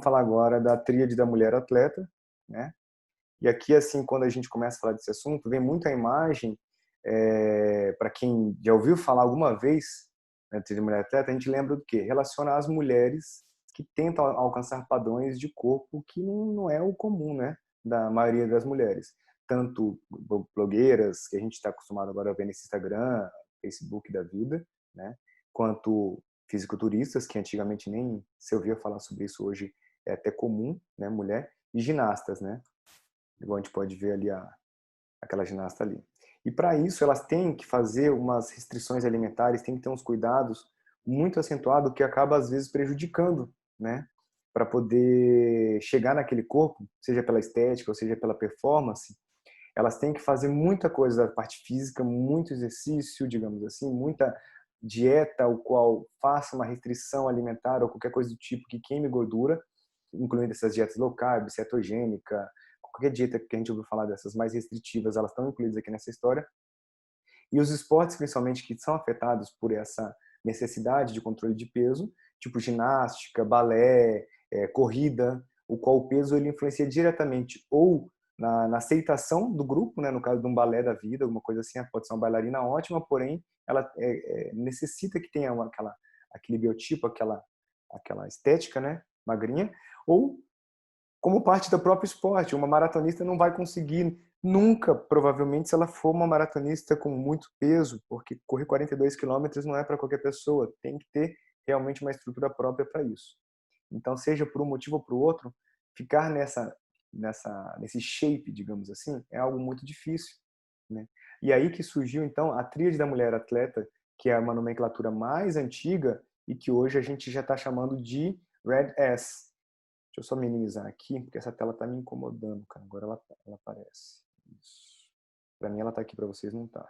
Falar agora da tríade da mulher atleta, né? E aqui, assim, quando a gente começa a falar desse assunto, vem muito a imagem, para quem já ouviu falar alguma vez na tríade da mulher atleta, a gente lembra do quê? Relaciona as mulheres que tentam alcançar padrões de corpo que não é o comum, né? Da maioria das mulheres. Tanto blogueiras, que a gente está acostumado agora a ver nesse Instagram, Facebook da vida, né? Quanto fisiculturistas, que antigamente nem se ouvia falar sobre isso, hoje é até comum, né, mulher, e ginastas, né? Igual a gente pode ver ali aquela ginasta ali. E para isso elas têm que fazer umas restrições alimentares, têm que ter uns cuidados muito acentuados que acaba às vezes prejudicando, né? Para poder chegar naquele corpo, seja pela estética ou seja pela performance, elas têm que fazer muita coisa da parte física, muito exercício, digamos assim, muita dieta, o qual faça uma restrição alimentar ou qualquer coisa do tipo que queime gordura, incluindo essas dietas low carb, cetogênica, qualquer dieta que a gente ouviu falar dessas mais restritivas, elas estão incluídas aqui nessa história. E os esportes, principalmente, que são afetados por essa necessidade de controle de peso, tipo ginástica, balé, corrida, o qual o peso ele influencia diretamente ou na aceitação do grupo, né, no caso de um balé da vida, alguma coisa assim, pode ser uma bailarina ótima, porém ela necessita que tenha aquele biotipo, aquela estética, né, magrinha, ou como parte do próprio esporte. Uma maratonista não vai conseguir nunca, provavelmente, se ela for uma maratonista com muito peso, porque correr 42 quilômetros não é para qualquer pessoa, tem que ter realmente uma estrutura própria para isso. Então, seja por um motivo ou por outro, ficar nesse shape, digamos assim, é algo muito difícil, né? E aí que surgiu, então, a tríade da mulher atleta, que é uma nomenclatura mais antiga e que hoje a gente já está chamando de Red S. Deixa eu só minimizar aqui, porque essa tela tá me incomodando, cara. Agora ela aparece. Isso. Para mim ela tá aqui, para vocês não tá.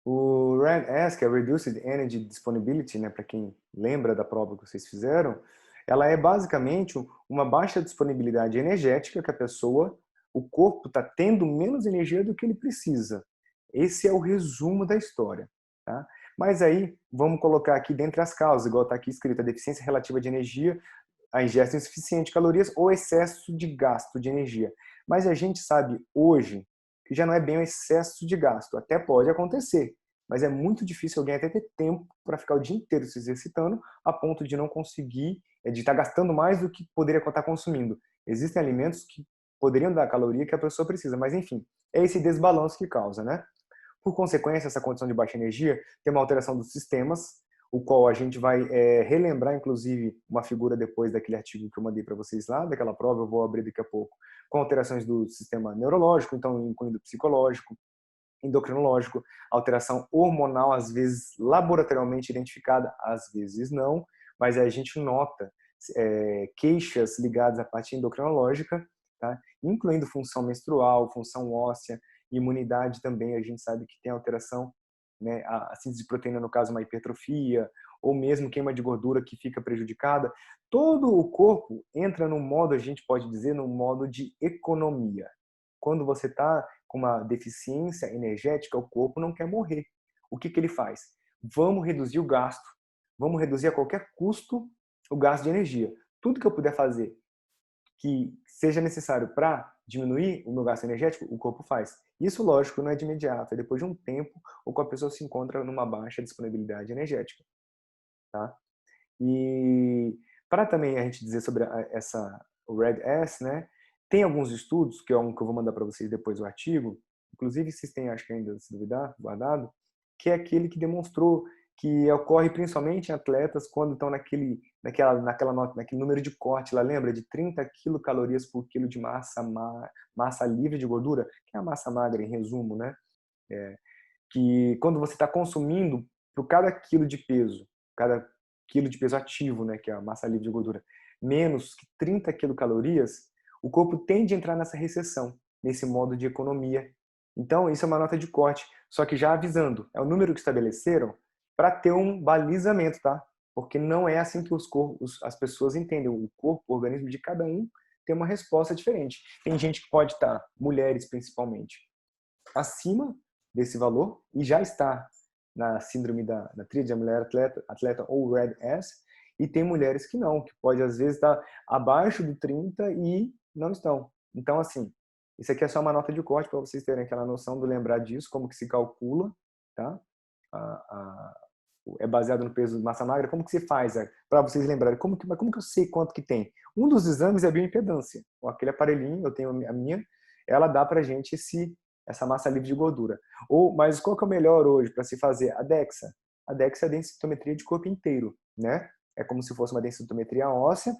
O RED-S, que é Reduced Energy Disponibility, né, para quem lembra da prova que vocês fizeram, ela é basicamente uma baixa disponibilidade energética que a pessoa, o corpo está tendo menos energia do que ele precisa. Esse é o resumo da história, tá? Mas aí, vamos colocar aqui dentre as causas, igual está aqui escrito, a deficiência relativa de energia, a ingesta insuficiente de calorias ou excesso de gasto de energia. Mas a gente sabe hoje que já não é bem o excesso de gasto. Até pode acontecer, mas é muito difícil alguém até ter tempo para ficar o dia inteiro se exercitando a ponto de não conseguir, de estar gastando mais do que poderia estar consumindo. Existem alimentos que poderiam dar a caloria que a pessoa precisa, mas enfim, é esse desbalanço que causa, né? Por consequência, essa condição de baixa energia tem uma alteração dos sistemas, o qual a gente vai relembrar, inclusive, uma figura depois daquele artigo que eu mandei para vocês lá, daquela prova, eu vou abrir daqui a pouco, com alterações do sistema neurológico, então incluindo psicológico, endocrinológico, alteração hormonal, às vezes laboratorialmente identificada, às vezes não, mas a gente nota queixas ligadas à parte endocrinológica, tá? Incluindo função menstrual, função óssea, imunidade também, a gente sabe que tem alteração, né? A síntese de proteína, no caso, uma hipertrofia, ou mesmo queima de gordura que fica prejudicada. Todo o corpo entra no modo, a gente pode dizer, no modo de economia. Quando você está com uma deficiência energética, o corpo não quer morrer. O que ele faz? Vamos reduzir o gasto. Vamos reduzir a qualquer custo o gasto de energia. Tudo que eu puder fazer que seja necessário para diminuir o meu gasto energético, o corpo faz. Isso, lógico, não é de imediato, é depois de um tempo ou quando a pessoa se encontra numa baixa disponibilidade energética, tá? E para também a gente dizer sobre o Red S, né? Tem alguns estudos, que é um que eu vou mandar para vocês depois o artigo, inclusive vocês têm, acho que ainda, se duvidar, guardado, que é aquele que demonstrou que ocorre principalmente em atletas quando estão naquele número de corte, lá lembra? De 30 quilocalorias por quilo de massa livre de gordura, que é a massa magra, em resumo, né? É, que quando você está consumindo, por cada quilo de peso, cada quilo de peso ativo, né, que é a massa livre de gordura, menos que 30 quilocalorias, o corpo tende a entrar nessa recessão, nesse modo de economia. Então, isso é uma nota de corte, só que já avisando, é o número que estabeleceram para ter um balizamento, tá? Porque não é assim que as pessoas entendem. O corpo, o organismo de cada um tem uma resposta diferente. Tem gente que pode estar, mulheres principalmente, acima desse valor e já está na síndrome na tríade da mulher atleta ou Red S, e tem mulheres que não, que pode às vezes estar abaixo do 30 e não estão. Então, assim, isso aqui é só uma nota de corte para vocês terem aquela noção do lembrar disso, como que se calcula, tá? A, é baseado no peso de massa magra. Como que se faz, para vocês lembrarem? Como que eu sei quanto que tem? Um dos exames é a bioimpedância. Aquele aparelhinho, eu tenho a minha, ela dá pra gente essa massa livre de gordura. Mas qual que é o melhor hoje para se fazer? A DEXA. A DEXA é a densitometria de corpo inteiro, né? É como se fosse uma densitometria óssea,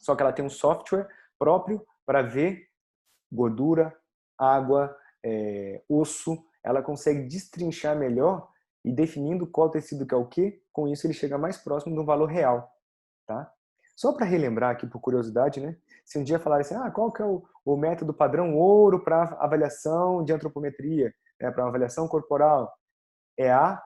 só que ela tem um software próprio para ver gordura, água, osso. Ela consegue destrinchar melhor e definindo qual tecido que é o quê, com isso ele chega mais próximo do valor real, tá? Só para relembrar aqui, por curiosidade, né? Se um dia falarem assim, qual que é o método padrão ouro para avaliação de antropometria, né, para avaliação corporal? É a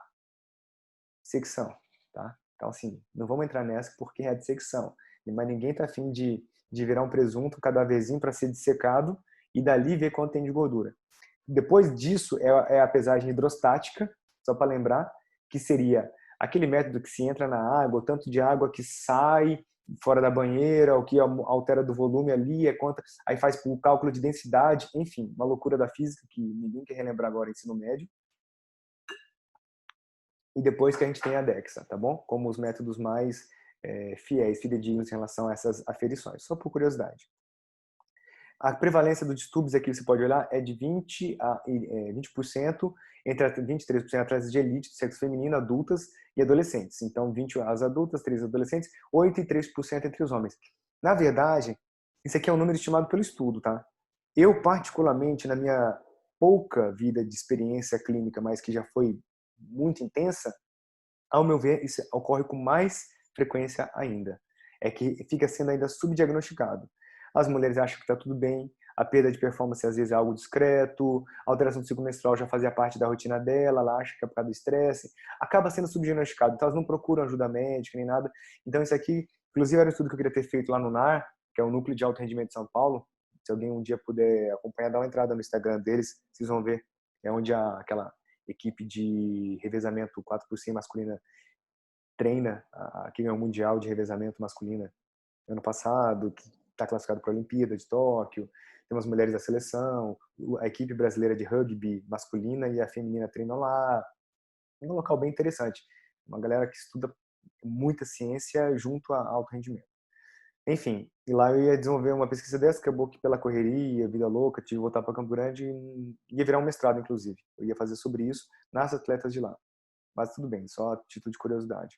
secção, tá? Então, assim, não vamos entrar nessa porque é a dissecção. Mas ninguém está afim de virar um presunto, um cadáverzinho para ser dissecado e dali ver quanto tem de gordura. Depois disso é a pesagem hidrostática, só para lembrar, que seria aquele método que se entra na água, o tanto de água que sai fora da banheira, o que altera do volume ali, aí faz o cálculo de densidade, enfim, uma loucura da física que ninguém quer relembrar agora, ensino médio. E depois que a gente tem a DEXA, tá bom? Como os métodos mais fiéis, fidedignos em relação a essas aferições, só por curiosidade. A prevalência dos distúrbios aqui você pode olhar é de 20% entre 23% atletas de elite do sexo feminino, adultas e adolescentes. Então, 20 as adultas, 3 adolescentes, 8 e 3% entre os homens. Na verdade, isso aqui é um número estimado pelo estudo, tá? Eu, particularmente, na minha pouca vida de experiência clínica, mas que já foi muito intensa, ao meu ver, isso ocorre com mais frequência ainda. É que fica sendo ainda subdiagnosticado. As mulheres acham que está tudo bem, a perda de performance às vezes é algo discreto, a alteração do ciclo menstrual já fazia parte da rotina dela, ela acha que é por causa do estresse, acaba sendo subdiagnosticado, então elas não procuram ajuda médica nem nada. Então isso aqui, inclusive era um estudo que eu queria ter feito lá no NAR, que é o Núcleo de Alto Rendimento de São Paulo. Se alguém um dia puder acompanhar, dá uma entrada no Instagram deles, vocês vão ver. É onde aquela equipe de revezamento 4x100 masculina treina, que ganhou o Mundial de Revezamento Masculina ano passado, que está classificado para a Olimpíada de Tóquio. Tem umas mulheres da seleção, a equipe brasileira de rugby masculina e a feminina treinam lá. É um local bem interessante. Uma galera que estuda muita ciência junto a alto rendimento. Enfim, e lá eu ia desenvolver uma pesquisa dessa, acabou que pela correria, vida louca, tive que voltar para Campo Grande e ia virar um mestrado, inclusive. Eu ia fazer sobre isso nas atletas de lá. Mas tudo bem, só a título de curiosidade.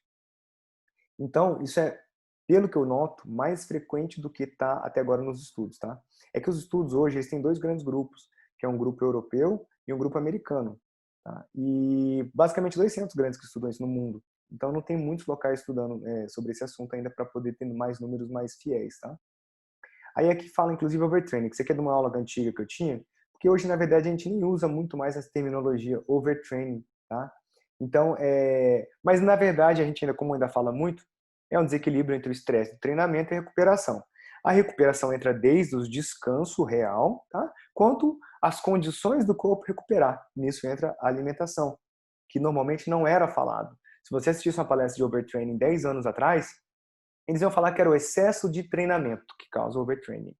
Então, isso é, pelo que eu noto, mais frequente do que está até agora nos estudos, tá? É que os estudos hoje, eles têm dois grandes grupos, que é um grupo europeu e um grupo americano, tá? E basicamente dois centros grandes que estudam isso no mundo. Então, não tem muitos locais estudando sobre esse assunto ainda para poder ter mais números mais fiéis, tá? Aí aqui fala, inclusive, overtraining, que você quer de uma aula antiga que eu tinha, porque hoje, na verdade, a gente nem usa muito mais essa terminologia overtraining, tá? Então, mas na verdade, a gente ainda, como ainda fala muito, é um desequilíbrio entre o estresse do treinamento e a recuperação. A recuperação entra desde o descanso real, tá? Quanto as condições do corpo recuperar. Nisso entra a alimentação, que normalmente não era falado. Se você assistisse uma palestra de overtraining 10 anos atrás, eles iam falar que era o excesso de treinamento que causa overtraining.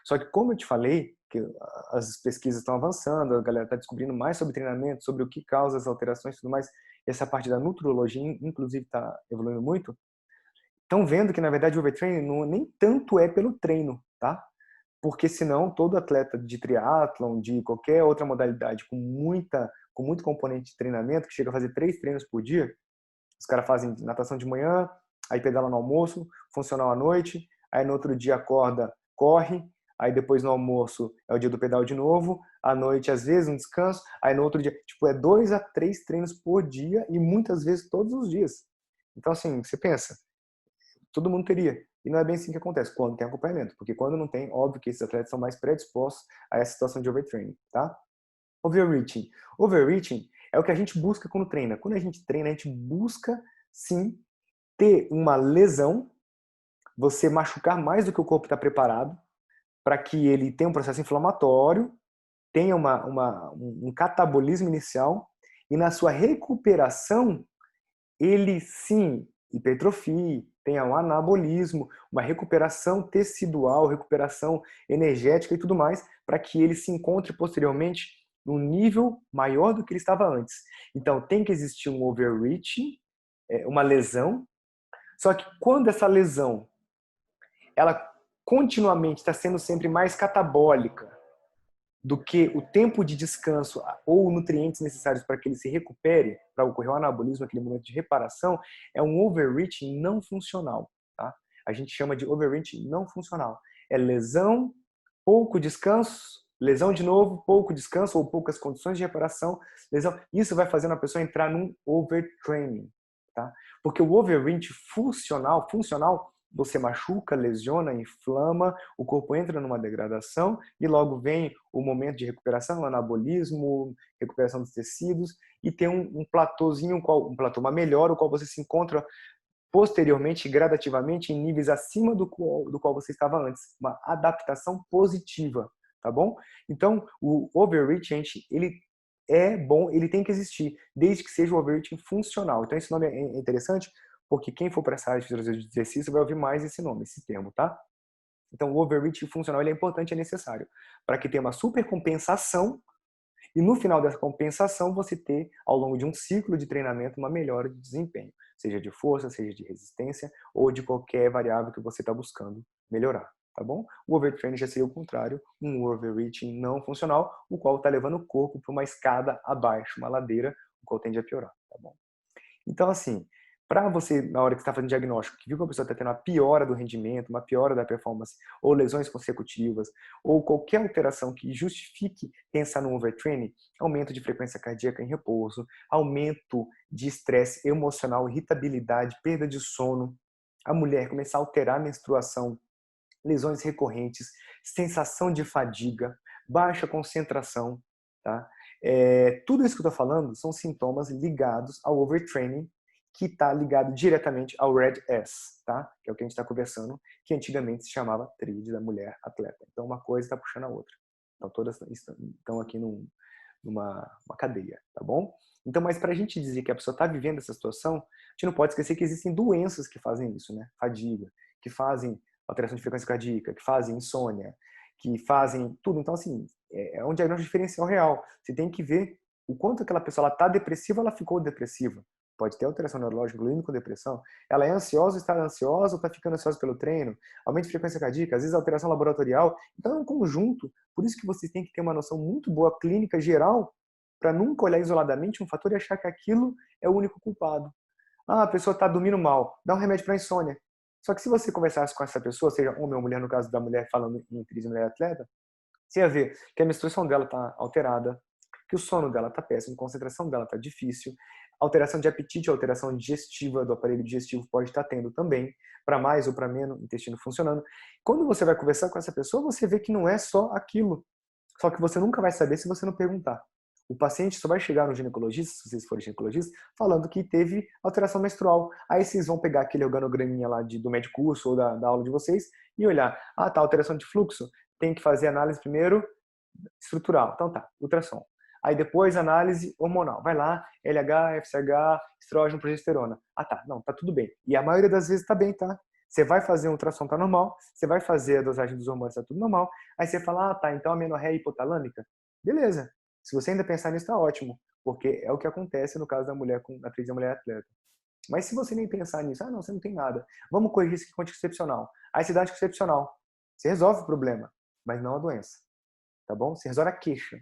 Só que, como eu te falei, que as pesquisas estão avançando, a galera está descobrindo mais sobre treinamento, sobre o que causa as alterações e tudo mais, e essa parte da nutrologia, inclusive, está evoluindo muito, estão vendo que, na verdade, o overtraining nem tanto é pelo treino, tá? Porque senão todo atleta de triatlon, de qualquer outra modalidade com muito componente de treinamento, que chega a fazer 3 treinos por dia, os caras fazem natação de manhã, aí pedala no almoço, funcional à noite, aí no outro dia acorda, corre, aí depois no almoço é o dia do pedal de novo, à noite às vezes um descanso, aí no outro dia, tipo, é 2 a 3 treinos por dia e muitas vezes todos os dias. Então assim, você pensa, todo mundo teria. E não é bem assim que acontece, quando tem acompanhamento. Porque quando não tem, óbvio que esses atletas são mais predispostos a essa situação de overtraining, tá? Overreaching. Overreaching é o que a gente busca quando treina. Quando a gente treina, a gente busca, sim, ter uma lesão, você machucar mais do que o corpo está preparado, para que ele tenha um processo inflamatório, tenha um catabolismo inicial, e na sua recuperação, ele sim hipertrofie, tenha um anabolismo, uma recuperação tecidual, recuperação energética e tudo mais, para que ele se encontre posteriormente num nível maior do que ele estava antes. Então, tem que existir um overreaching, uma lesão, só que quando essa lesão ela continuamente está sendo sempre mais catabólica do que o tempo de descanso ou nutrientes necessários para que ele se recupere, para ocorrer o anabolismo, aquele momento de reparação, é um overreaching não funcional. Tá? A gente chama de overreaching não funcional. É lesão, pouco descanso, lesão de novo, pouco descanso ou poucas condições de reparação, lesão. Isso vai fazendo a pessoa entrar num overtraining. Tá? Porque o overreaching funcional, você machuca, lesiona, inflama, o corpo entra numa degradação e logo vem o momento de recuperação, anabolismo, recuperação dos tecidos e tem um platôzinho, uma melhora, o qual você se encontra posteriormente, gradativamente, em níveis acima do qual você estava antes. Uma adaptação positiva, tá bom? Então, o overreaching, ele é bom, ele tem que existir, desde que seja o overreaching funcional. Então, esse nome é interessante, porque quem for para essa área de fisiologia de exercício vai ouvir mais esse nome, esse termo, tá? Então, o overreaching funcional ele é importante e é necessário para que tenha uma supercompensação e no final dessa compensação você ter, ao longo de um ciclo de treinamento, uma melhora de desempenho, seja de força, seja de resistência ou de qualquer variável que você está buscando melhorar, tá bom? O overtraining já seria o contrário, um overreaching não funcional, o qual está levando o corpo para uma escada abaixo, uma ladeira, o qual tende a piorar, tá bom? Então, assim, para você, na hora que você está fazendo diagnóstico, que viu que a pessoa está tendo uma piora do rendimento, uma piora da performance, ou lesões consecutivas, ou qualquer alteração que justifique pensar no overtraining, aumento de frequência cardíaca em repouso, aumento de estresse emocional, irritabilidade, perda de sono, a mulher começar a alterar a menstruação, lesões recorrentes, sensação de fadiga, baixa concentração, tá? Tudo isso que eu estou falando são sintomas ligados ao overtraining, que está ligado diretamente ao Red S, tá? Que é o que a gente está conversando, que antigamente se chamava tríade da mulher atleta. Então, uma coisa está puxando a outra. Então, todas estão aqui numa cadeia, tá bom? Então, mas para a gente dizer que a pessoa está vivendo essa situação, a gente não pode esquecer que existem doenças que fazem isso, né? Fadiga, que fazem alteração de frequência cardíaca, que fazem insônia, que fazem tudo. Então, assim, é um diagnóstico diferencial real. Você tem que ver o quanto aquela pessoa está depressiva, ela ficou depressiva. Pode ter alteração neurológica, incluindo com depressão. Ela é ansiosa, está ansiosa ou está ficando ansiosa pelo treino? Aumento de frequência cardíaca, às vezes alteração laboratorial. Então é um conjunto. Por isso que vocês têm que ter uma noção muito boa clínica geral para nunca olhar isoladamente um fator e achar que aquilo é o único culpado. Ah, a pessoa está dormindo mal, dá um remédio para insônia. Só que se você conversasse com essa pessoa, seja homem ou mulher, no caso da mulher falando em tríade mulher atleta, você ia ver que a menstruação dela está alterada, que o sono dela está péssimo, a concentração dela está difícil, alteração de apetite, alteração digestiva do aparelho digestivo pode estar tendo também, para mais ou para menos, intestino funcionando. Quando você vai conversar com essa pessoa, você vê que não é só aquilo. Só que você nunca vai saber se você não perguntar. O paciente só vai chegar no ginecologista, se vocês forem ginecologistas, falando que teve alteração menstrual. Aí vocês vão pegar aquele organograminha lá do médico curso ou da aula de vocês e olhar. Ah, tá, alteração de fluxo. Tem que fazer análise primeiro estrutural. Então tá, ultrassom. Aí depois análise hormonal. Vai lá, LH, FSH, estrógeno, progesterona. Ah tá, não, tá tudo bem. E a maioria das vezes tá bem, tá? Você vai fazer um ultrassom, tá normal. Você vai fazer a dosagem dos hormônios, tá tudo normal. Aí você fala, ah tá, então a amenorreia hipotalâmica. Beleza. Se você ainda pensar nisso, tá ótimo. Porque é o que acontece no caso da mulher com a atriz da mulher atleta. Mas se você nem pensar nisso, ah não, você não tem nada. Vamos corrigir isso aqui com anticoncepcional. Aí você dá anticoncepcional. Você resolve o problema, mas não a doença. Tá bom? Você resolve a queixa,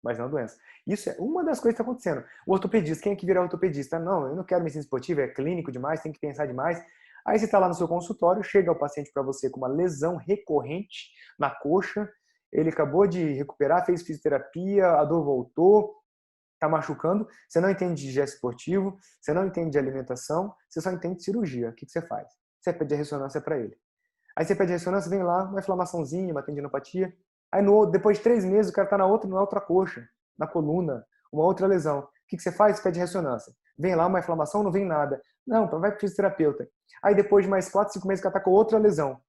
mas não a doença. Isso é uma das coisas que está acontecendo. O ortopedista, quem é que vira ortopedista? Não, eu não quero medicina esportiva, é clínico demais, tem que pensar demais. Aí você está lá no seu consultório, chega o paciente para você com uma lesão recorrente na coxa, ele acabou de recuperar, fez fisioterapia, a dor voltou, está machucando, você não entende de gesto esportivo, você não entende de alimentação, você só entende de cirurgia. O que você faz? Você pede a ressonância para ele. Aí você pede a ressonância, vem lá, uma inflamaçãozinha, uma tendinopatia. Aí depois de 3 meses o cara está na outra coxa, na coluna, uma outra lesão. O que você faz? Você pede ressonância. Vem lá, uma inflamação, não vem nada. Não, vai para o fisioterapeuta. Aí depois de mais 4, 5 meses o cara está com outra lesão.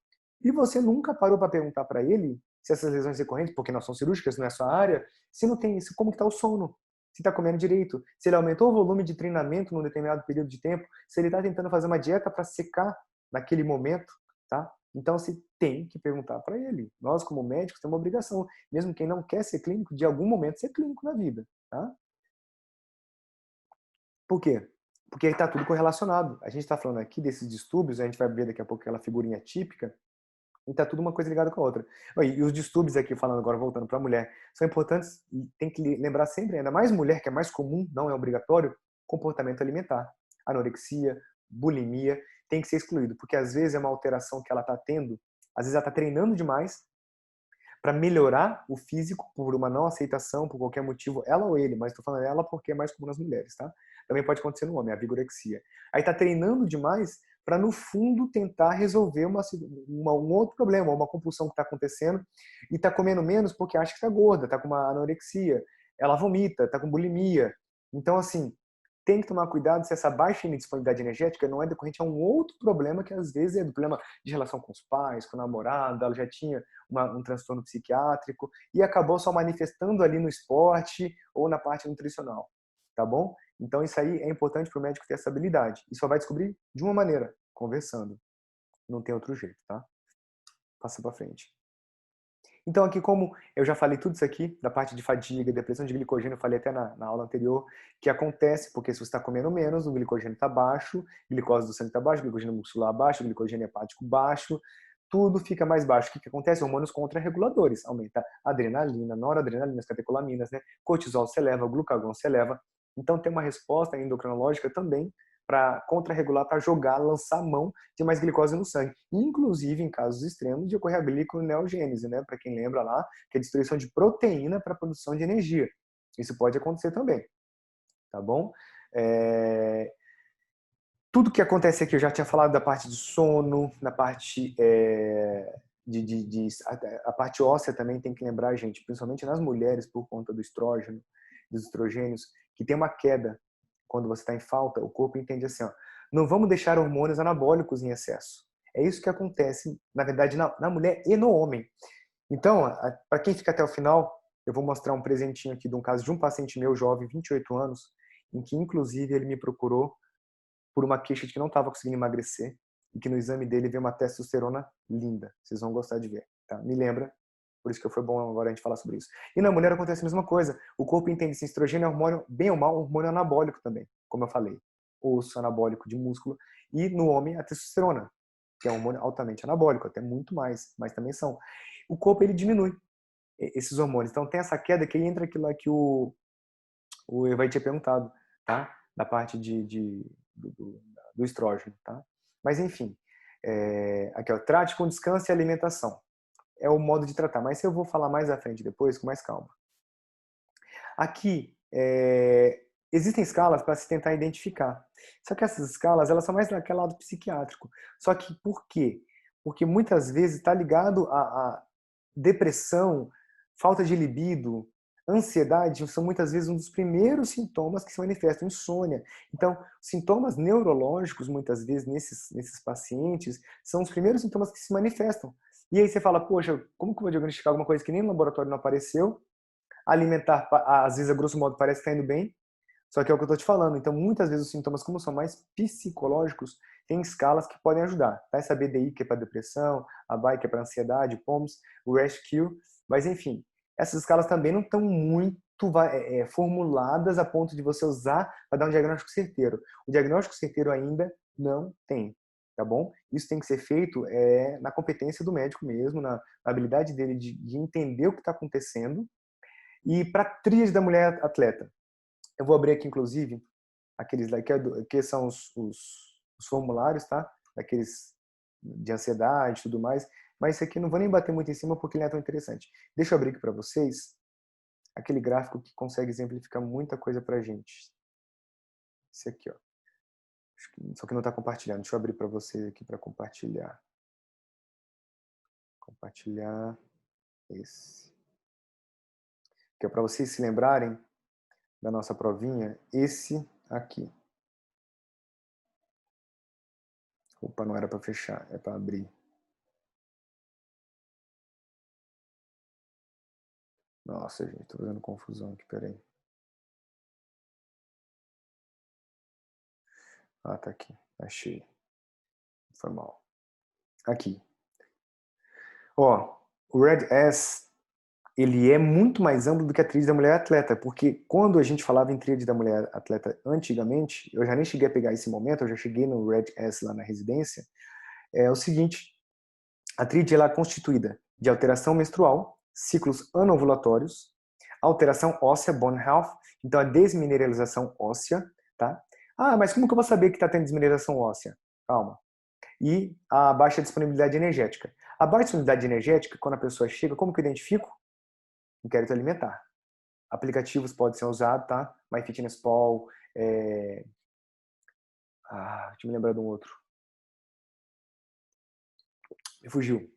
E você nunca parou para perguntar para ele se essas lesões recorrentes, porque não são cirúrgicas, não é a sua área, se não tem isso, como que está o sono? Se está comendo direito, se ele aumentou o volume de treinamento num determinado período de tempo, se ele está tentando fazer uma dieta para secar naquele momento, tá? Então, você tem que perguntar para ele. Nós, como médicos, temos uma obrigação, mesmo quem não quer ser clínico, de algum momento ser clínico na vida, tá? Por quê? Porque está tudo correlacionado. A gente está falando aqui desses distúrbios, a gente vai ver daqui a pouco aquela figurinha típica, e tá tudo uma coisa ligada com a outra. E os distúrbios aqui, falando agora, voltando para a mulher, são importantes e tem que lembrar sempre, ainda mais mulher, que é mais comum, não é obrigatório, comportamento alimentar. Anorexia, bulimia, tem que ser excluído, porque às vezes é uma alteração que ela está tendo, às vezes ela está treinando demais para melhorar o físico por uma não aceitação, por qualquer motivo, ela ou ele, mas estou falando ela porque é mais comum nas mulheres, tá? Também pode acontecer no homem, a vigorexia. Aí tá treinando demais para, no fundo, tentar resolver um outro problema, uma compulsão que está acontecendo, e está comendo menos porque acha que está gorda, está com uma anorexia, ela vomita, está com bulimia. Então, assim, tem que tomar cuidado se essa baixa disponibilidade energética não é decorrente a um outro problema que às vezes é do problema de relação com os pais, com o namorado, ela já tinha um transtorno psiquiátrico e acabou só manifestando ali no esporte ou na parte nutricional, tá bom? Então isso aí é importante para o médico ter essa habilidade e só vai descobrir de uma maneira, conversando. Não tem outro jeito, tá? Passa para frente. Então, aqui, como eu já falei tudo isso aqui, da parte de fadiga, depressão de glicogênio, eu falei até na aula anterior, que acontece porque se você está comendo menos, o glicogênio está baixo, glicose do sangue está baixo, glicogênio muscular baixo, glicogênio hepático baixo, tudo fica mais baixo. O que acontece? Hormônios contrarreguladores. Aumenta a adrenalina, noradrenalina, as catecolaminas, né? Cortisol se eleva, o glucagon se eleva. Então, tem uma resposta endocrinológica também para contrarregular, para jogar, lançar a mão de mais glicose no sangue. Inclusive, em casos extremos, de ocorrer a gliconeogênese, né? Para quem lembra lá, que é a destruição de proteína para a produção de energia. Isso pode acontecer também, tá bom? Tudo que acontece aqui, eu já tinha falado da parte de sono, na parte a parte óssea também tem que lembrar, gente, principalmente nas mulheres, por conta do estrógeno, dos estrogênios, que tem uma queda quando você está em falta, o corpo entende assim, ó, não vamos deixar hormônios anabólicos em excesso. É isso que acontece, na verdade, na mulher e no homem. Então, para quem fica até o final, eu vou mostrar um presentinho aqui de um caso de um paciente meu, jovem, 28 anos, em que, inclusive, ele me procurou por uma queixa de que não estava conseguindo emagrecer e que no exame dele veio uma testosterona linda. Vocês vão gostar de ver, tá? Me lembra, por isso que foi bom agora a gente falar sobre isso. E na mulher acontece a mesma coisa. O corpo entende que estrogênio é hormônio, bem ou mal, hormônio anabólico também, como eu falei. Osso anabólico de músculo. E no homem, a testosterona, que é um hormônio altamente anabólico, até muito mais, mas também são. O corpo, ele diminui esses hormônios. Então tem essa queda que entra aquilo lá que o Evaí tinha perguntado, tá? Da parte do estrógeno, tá? Mas enfim, aqui ó, trate com descanso e alimentação. É o modo de tratar, mas eu vou falar mais à frente depois, com mais calma. Aqui, existem escalas para se tentar identificar. Só que essas escalas, elas são mais naquele lado psiquiátrico. Só que por quê? Porque muitas vezes está ligado a depressão, falta de libido, ansiedade, são muitas vezes um dos primeiros sintomas que se manifestam, insônia. Então, sintomas neurológicos, muitas vezes, nesses pacientes, são os primeiros sintomas que se manifestam. E aí você fala, poxa, como que eu vou diagnosticar alguma coisa que nem no laboratório não apareceu? Alimentar, às vezes, a grosso modo, parece que está indo bem, só que é o que eu estou te falando. Então, muitas vezes, os sintomas, como são mais psicológicos, tem escalas que podem ajudar. Tá? Essa BDI, que é para depressão, a BAI, que é para ansiedade, POMS, o RESQ, mas, enfim, essas escalas também não estão muito formuladas a ponto de você usar para dar um diagnóstico certeiro. O diagnóstico certeiro ainda não tem, tá bom? Isso tem que ser feito na competência do médico mesmo, na habilidade dele de entender o que está acontecendo. E para a tríade da mulher atleta, eu vou abrir aqui, inclusive, aqueles lá que são os formulários, tá? Daqueles de ansiedade e tudo mais. Mas isso aqui eu não vou nem bater muito em cima porque ele não é tão interessante. Deixa eu abrir aqui para vocês aquele gráfico que consegue exemplificar muita coisa pra gente. Esse aqui, ó. Só que não está compartilhando. Deixa eu abrir para vocês aqui para compartilhar. Compartilhar esse. Que é para vocês se lembrarem da nossa provinha, esse aqui. Opa, não era para fechar, é para abrir. Nossa, gente, tô fazendo confusão aqui, peraí. Ah, tá aqui, achei. Foi mal. Aqui. Ó, o Red S, ele é muito mais amplo do que a tríade da mulher atleta, porque quando a gente falava em tríade da mulher atleta antigamente, eu já nem cheguei a pegar esse momento, eu já cheguei no Red S lá na residência, é o seguinte, a tríade ela é constituída de alteração menstrual, ciclos anovulatórios, alteração óssea, bone health, então a desmineralização óssea, tá? Ah, mas como que eu vou saber que está tendo desmineralização óssea? Calma. E a baixa disponibilidade energética. A baixa disponibilidade energética, quando a pessoa chega, como que eu identifico? Inquérito alimentar. Aplicativos podem ser usados, tá? MyFitnessPal, deixa eu me lembrar de um outro. Me fugiu.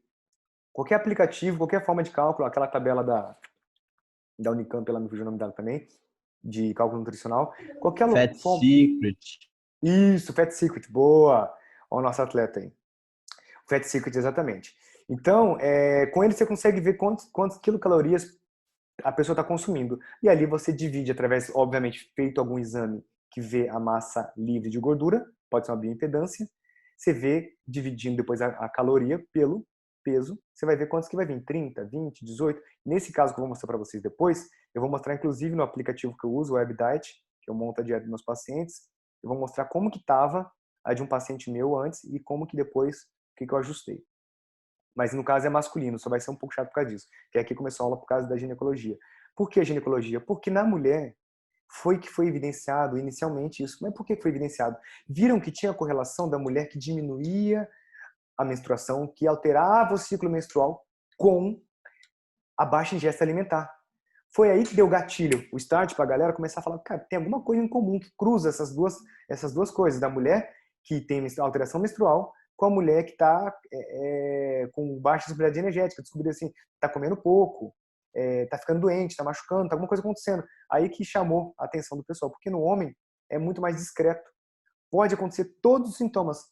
Qualquer aplicativo, qualquer forma de cálculo, aquela tabela da Unicamp, ela me fugiu o nome dela também, de cálculo nutricional. Qualquer Fat forma. Secret. Isso, Fat Secret, boa! Olha o nosso atleta aí. Fat Secret, exatamente. Então, com ele você consegue ver quantas quilocalorias a pessoa está consumindo. E ali você divide através, obviamente, feito algum exame que vê a massa livre de gordura, pode ser uma bioimpedância, você vê dividindo depois a caloria pelo peso, você vai ver quantos que vai vir, 30, 20, 18. Nesse caso que eu vou mostrar para vocês depois, eu vou mostrar inclusive no aplicativo que eu uso, o WebDiet, que eu monto a dieta dos meus pacientes, eu vou mostrar como que estava a de um paciente meu antes e como que depois, o que eu ajustei. Mas no caso é masculino, só vai ser um pouco chato por causa disso. Que aqui começou a aula por causa da ginecologia. Por que a ginecologia? Porque na mulher foi evidenciado inicialmente isso. Mas por que foi evidenciado? Viram que tinha correlação da mulher que diminuía a menstruação, que alterava o ciclo menstrual com a baixa ingesta alimentar. Foi aí que deu gatilho, o start para a galera começar a falar, cara, tem alguma coisa em comum que cruza essas duas coisas, da mulher que tem alteração menstrual com a mulher que está com baixa disponibilidade energética, descobriu assim, está comendo pouco, está ficando doente, está machucando, está alguma coisa acontecendo. Aí que chamou a atenção do pessoal, porque no homem é muito mais discreto. Pode acontecer todos os sintomas,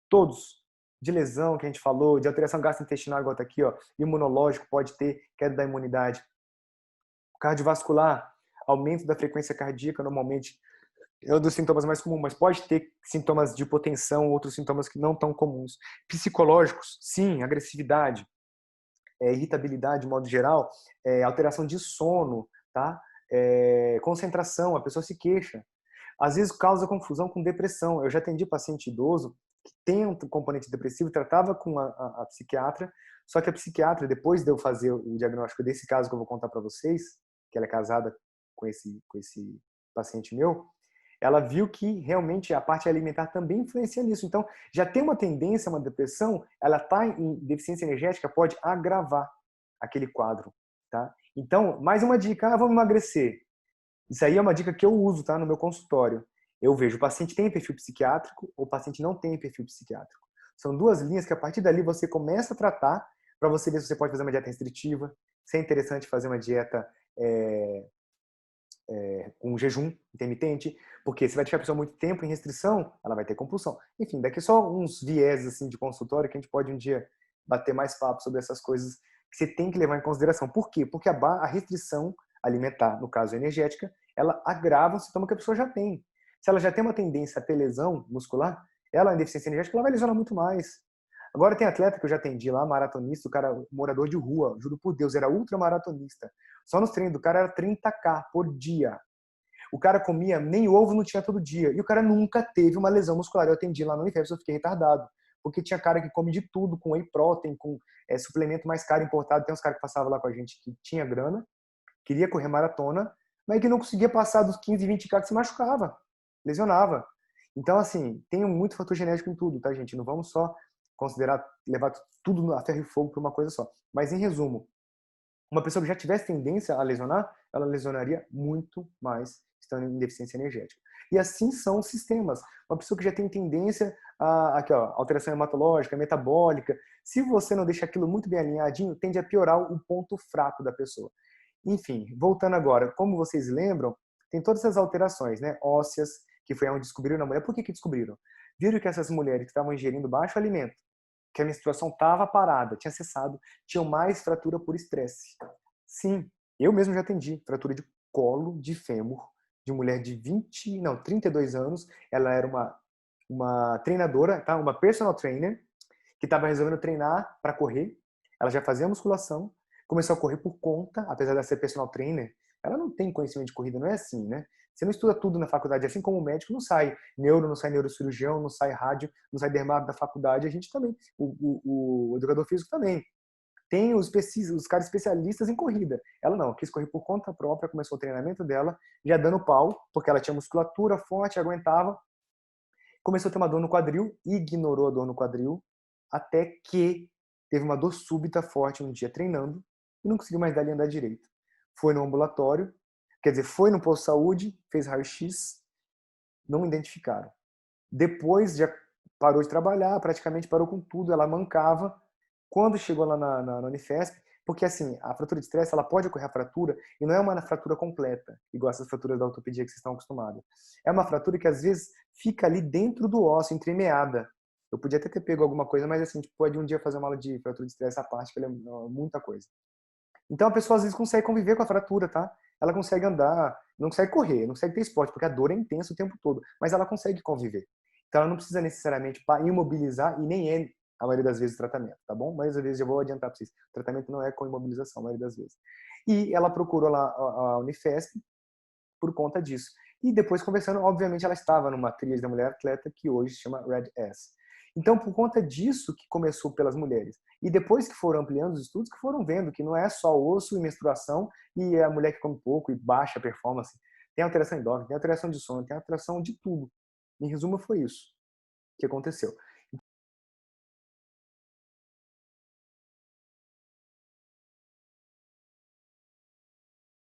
todos, de lesão que a gente falou, de alteração gastrointestinal, igual está aqui, ó, imunológico, pode ter queda da imunidade, cardiovascular, aumento da frequência cardíaca, normalmente é um dos sintomas mais comuns, mas pode ter sintomas de hipotensão, outros sintomas que não tão comuns. Psicológicos, sim, agressividade, irritabilidade, de modo geral, alteração de sono, tá? Concentração, a pessoa se queixa. Às vezes causa confusão com depressão. Eu já atendi paciente idoso que tem um componente depressivo, tratava com a psiquiatra, só que a psiquiatra, depois de eu fazer o diagnóstico desse caso que eu vou contar para vocês, que ela é casada com esse paciente meu, ela viu que realmente a parte alimentar também influencia nisso. Então, já tem uma tendência, uma depressão, ela está em deficiência energética, pode agravar aquele quadro, tá? Então, mais uma dica, vamos emagrecer. Isso aí é uma dica que eu uso, tá, no meu consultório. Eu vejo o paciente tem perfil psiquiátrico ou o paciente não tem perfil psiquiátrico. São duas linhas que a partir dali você começa a tratar para você ver se você pode fazer uma dieta restritiva, se é interessante fazer uma dieta com jejum intermitente, porque se vai deixar a pessoa muito tempo em restrição, ela vai ter compulsão. Enfim, daqui só uns viés assim de consultório que a gente pode um dia bater mais papo sobre essas coisas que você tem que levar em consideração. Por quê? Porque a restrição alimentar, no caso energética, ela agrava o sintoma que a pessoa já tem. Se ela já tem uma tendência a ter lesão muscular, ela em deficiência energética, ela vai lesionar muito mais. Agora tem atleta que eu já atendi lá, maratonista, o cara morador de rua, juro por Deus, era ultramaratonista. Só nos treinos do cara era 30K por dia. O cara comia, nem ovo não tinha todo dia. E o cara nunca teve uma lesão muscular. Eu atendi lá no Unifesp, eu fiquei retardado. Porque tinha cara que come de tudo, com whey protein, com suplemento mais caro importado. Tem uns caras que passavam lá com a gente que tinha grana, queria correr maratona, mas que não conseguia passar dos 15, 20K que se machucava, lesionava. Então, assim, tem muito fator genético em tudo, tá, gente? Não vamos só considerar, levar tudo a ferro e fogo para uma coisa só. Mas, em resumo, uma pessoa que já tivesse tendência a lesionar, ela lesionaria muito mais estando em deficiência energética. E assim são os sistemas. Uma pessoa que já tem tendência aqui, ó, alteração hematológica, metabólica, se você não deixa aquilo muito bem alinhadinho, tende a piorar o ponto fraco da pessoa. Enfim, voltando agora, como vocês lembram, tem todas essas alterações, né? Ósseas, que foi onde descobriram na mulher. Por que descobriram? Viram que essas mulheres que estavam ingerindo baixo alimento, que a menstruação estava parada, tinha cessado, tinham mais fratura por estresse. Sim, eu mesmo já atendi fratura de colo de fêmur de mulher de 32 anos. Ela era uma treinadora, tá? Uma personal trainer, que estava resolvendo treinar para correr. Ela já fazia musculação, começou a correr por conta, apesar de ser personal trainer, ela não tem conhecimento de corrida, não é assim, né? Você não estuda tudo na faculdade, assim como o médico não sai neuro, não sai neurocirurgião, não sai rádio, não sai dermato da faculdade, a gente também, o educador físico também. Tem os caras especialistas em corrida. Ela não, quis correr por conta própria, começou o treinamento dela, já dando pau, porque ela tinha musculatura forte, aguentava. Começou a ter uma dor no quadril, ignorou a dor no quadril, até que teve uma dor súbita forte um dia treinando e não conseguiu mais dar andar direito. Foi no ambulatório, quer dizer, foi no posto de saúde, fez raio-x, não identificaram. Depois já parou de trabalhar, praticamente parou com tudo, ela mancava. Quando chegou lá na Unifesp, porque assim, a fratura de estresse, ela pode ocorrer a fratura e não é uma fratura completa, igual essas fraturas da ortopedia que vocês estão acostumados. É uma fratura que às vezes fica ali dentro do osso, entremeada. Eu podia até ter pego alguma coisa, mas assim, a gente pode um dia fazer uma aula de fratura de estresse à parte, que ela é muita coisa. Então a pessoa às vezes consegue conviver com a fratura, tá? Ela consegue andar, não consegue correr, não consegue ter esporte, porque a dor é intensa o tempo todo, mas ela consegue conviver. Então ela não precisa necessariamente imobilizar e nem é a maioria das vezes o tratamento, tá bom? Mas às vezes eu vou adiantar para vocês, o tratamento não é com imobilização a maioria das vezes. E ela procurou lá a Unifesp por conta disso. E depois conversando, obviamente ela estava numa tríade da mulher atleta que hoje se chama Red S. Então, por conta disso que começou pelas mulheres. E depois que foram ampliando os estudos, que foram vendo que não é só osso e menstruação e a mulher que come pouco e baixa performance. Tem alteração endócrina, tem alteração de sono, tem alteração de tudo. Em resumo, foi isso que aconteceu.